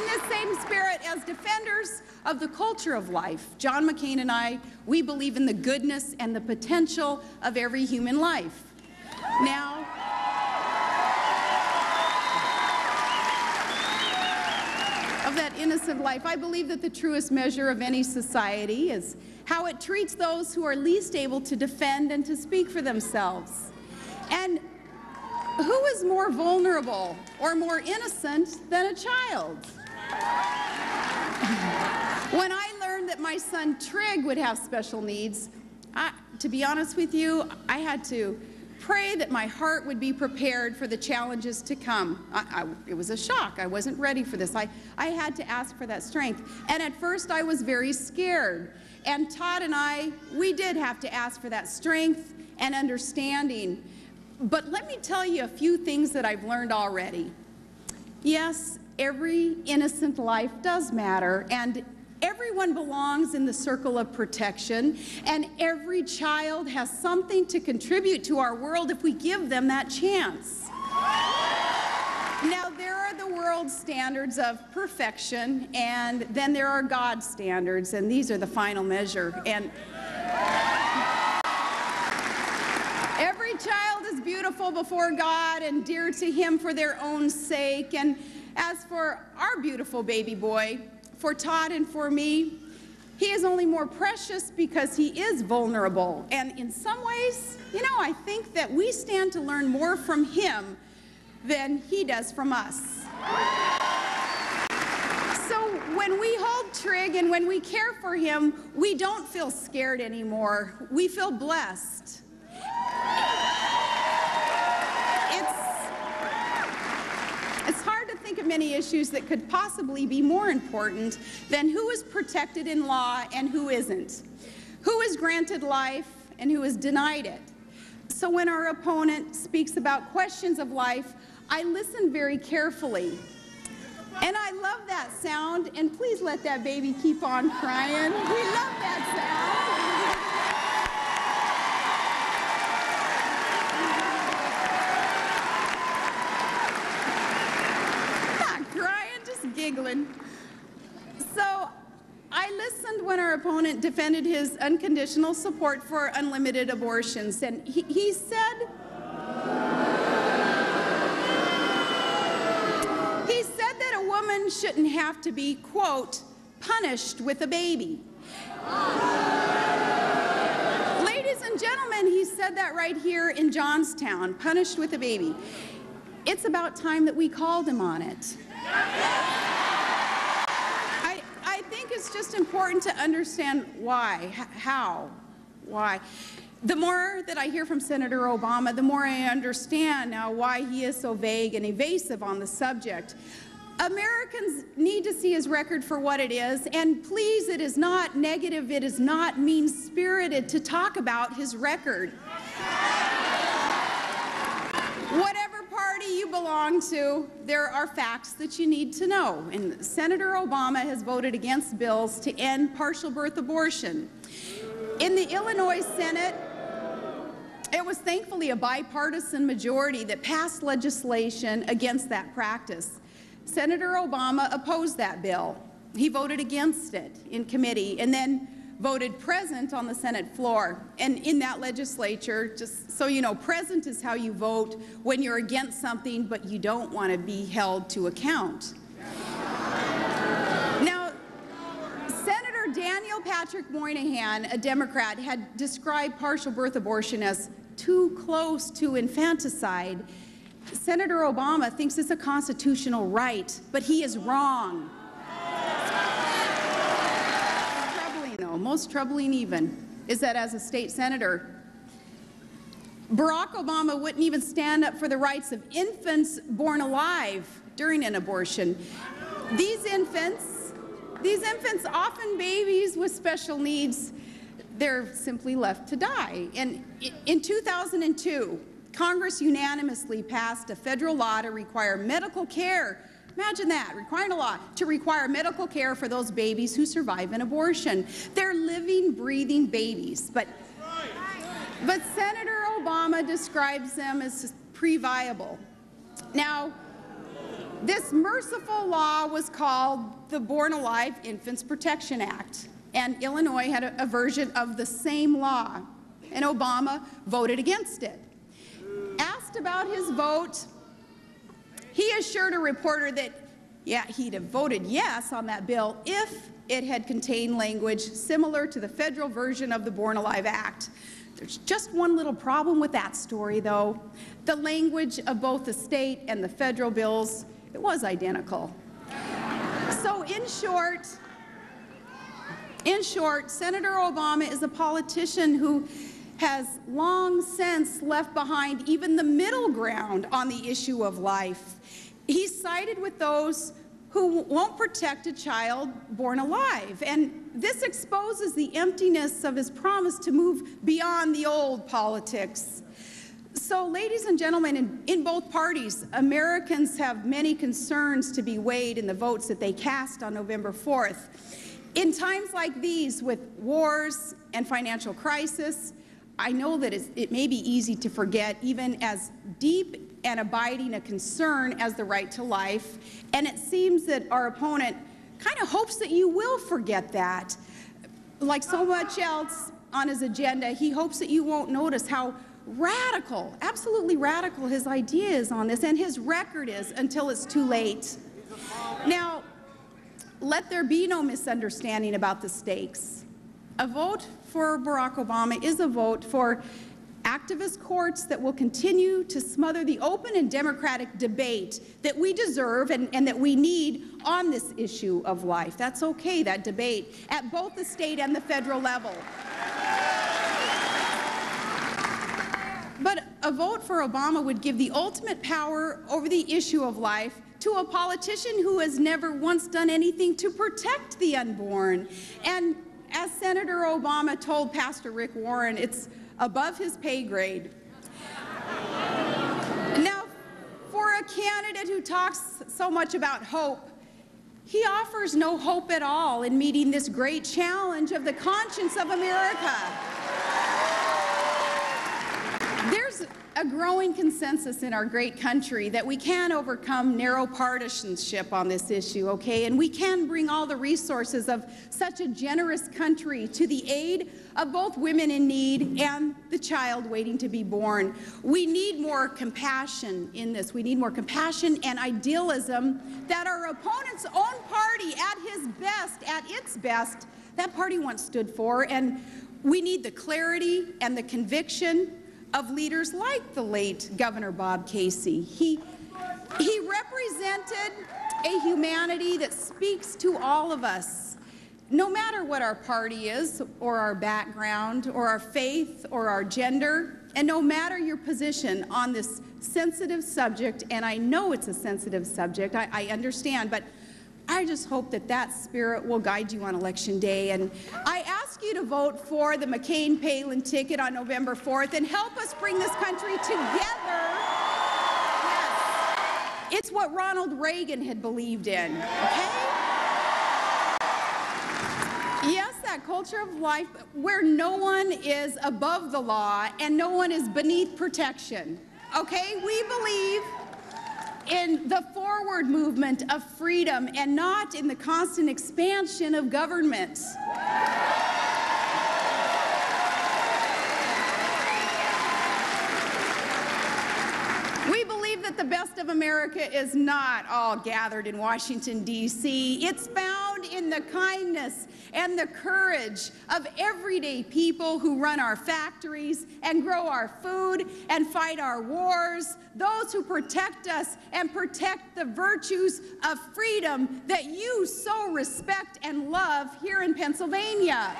this same spirit, as defenders of the culture of life, John McCain and I, we believe in the goodness and the potential of every human life. Now, of that innocent life, I believe that the truest measure of any society is how it treats those who are least able to defend and to speak for themselves. And who is more vulnerable or more innocent than a child? When I learned that my son Trig would have special needs, to be honest with you, I had to pray that my heart would be prepared for the challenges to come. It was a shock. I wasn't ready for this. I had to ask for that strength. And at first I was very scared. And Todd and I, we did have to ask for that strength and understanding. But let me tell you a few things that I've learned already. Yes, every innocent life does matter, and everyone belongs in the circle of protection, and every child has something to contribute to our world if we give them that chance. Now, there are the world standards of perfection, and then there are God's standards, and these are the final measure. And every child is beautiful before God and dear to Him for their own sake. And as for our beautiful baby boy, for Todd and for me, he is only more precious because he is vulnerable. And in some ways, you know, I think that we stand to learn more from him than he does from us. So when we hold Trig and when we care for him, we don't feel scared anymore. We feel blessed. It's hard to think of many issues that could possibly be more important than who is protected in law and who isn't, who is granted life and who is denied it. So when our opponent speaks about questions of life, I listen very carefully. And I love that sound, and please let that baby keep on crying. We love that sound. Giggling. So I listened when our opponent defended his unconditional support for unlimited abortions, and he said that a woman shouldn't have to be, quote, punished with a baby. Ladies and gentlemen, he said that right here in Johnstown, punished with a baby. It's about time that we called him on it. I think it's just important to understand why, how, why. The more that I hear from Senator Obama, the more I understand now why he is so vague and evasive on the subject. Americans need to see his record for what it is, and please, it is not negative, it is not mean-spirited to talk about his record. Whatever party you belong to, there are facts that you need to know. And Senator Obama has voted against bills to end partial birth abortion. In the Illinois Senate, it was thankfully a bipartisan majority that passed legislation against that practice. Senator Obama opposed that bill. He voted against it in committee and then voted present on the Senate floor. And in that legislature, just so you know, present is how you vote when you're against something but you don't want to be held to account. Now, Senator Daniel Patrick Moynihan, a Democrat, had described partial birth abortion as too close to infanticide. Senator Obama thinks it's a constitutional right, but he is wrong. Most troubling even is that as a state senator, Barack Obama wouldn't even stand up for the rights of infants born alive during an abortion. These infants, often babies with special needs, they're simply left to die. And in 2002, Congress unanimously passed a federal law to require medical care. Imagine that, requiring a law to require medical care for those babies who survive an abortion. They're living, breathing babies. But Senator Obama describes them as pre-viable. Now, This merciful law was called the Born Alive Infants Protection Act, and Illinois had a version of the same law, and Obama voted against it. Asked about his vote, he assured a reporter that, yeah, he'd have voted yes on that bill if it had contained language similar to the federal version of the Born Alive Act. There's just one little problem with that story, though. The language of both the state and the federal bills, it was identical. So in short, Senator Obama is a politician who has long since left behind even the middle ground on the issue of life. He's sided with those who won't protect a child born alive, and this exposes the emptiness of his promise to move beyond the old politics. So, ladies and gentlemen, in both parties, Americans have many concerns to be weighed in the votes that they cast on November 4th. In times like these, with wars and financial crisis, I know that it may be easy to forget even as deep and abiding a concern as the right to life, and it seems that our opponent kind of hopes that you will forget that. Like so much else on his agenda, he hopes that you won't notice how radical, absolutely radical his idea is on this, and his record is, until it's too late. Now, let there be no misunderstanding about the stakes. A vote for Barack Obama is a vote for activist courts that will continue to smother the open and democratic debate that we deserve and that we need on this issue of life. That's okay, that debate, at both the state and the federal level. But a vote for Obama would give the ultimate power over the issue of life to a politician who has never once done anything to protect the unborn. And as Senator Obama told Pastor Rick Warren, it's above his pay grade. Now, for a candidate who talks so much about hope, he offers no hope at all in meeting this great challenge of the conscience of America. There's a growing consensus in our great country that we can overcome narrow partisanship on this issue, okay? And we can bring all the resources of such a generous country to the aid of both women in need and the child waiting to be born. We need more compassion in this. We need more compassion and idealism that our opponent's own party, at its best, that party once stood for. And we need the clarity and the conviction of leaders like the late Governor Bob Casey. He represented a humanity that speaks to all of us, no matter what our party is, or our background, or our faith, or our gender, and no matter your position on this sensitive subject, and I know it's a sensitive subject, I understand, but I just hope that that spirit will guide you on Election Day. And I ask you to vote for the McCain-Palin ticket on November 4th and help us bring this country together. Yes. It's what Ronald Reagan had believed in, okay? Yes, that culture of life where no one is above the law and no one is beneath protection, okay? We believe in the forward movement of freedom and not in the constant expansion of government. We believe that the best of America is not all gathered in Washington, D.C. It's found in the kindness and the courage of everyday people who run our factories and grow our food and fight our wars, those who protect us and protect the virtues of freedom that you so respect and love here in Pennsylvania.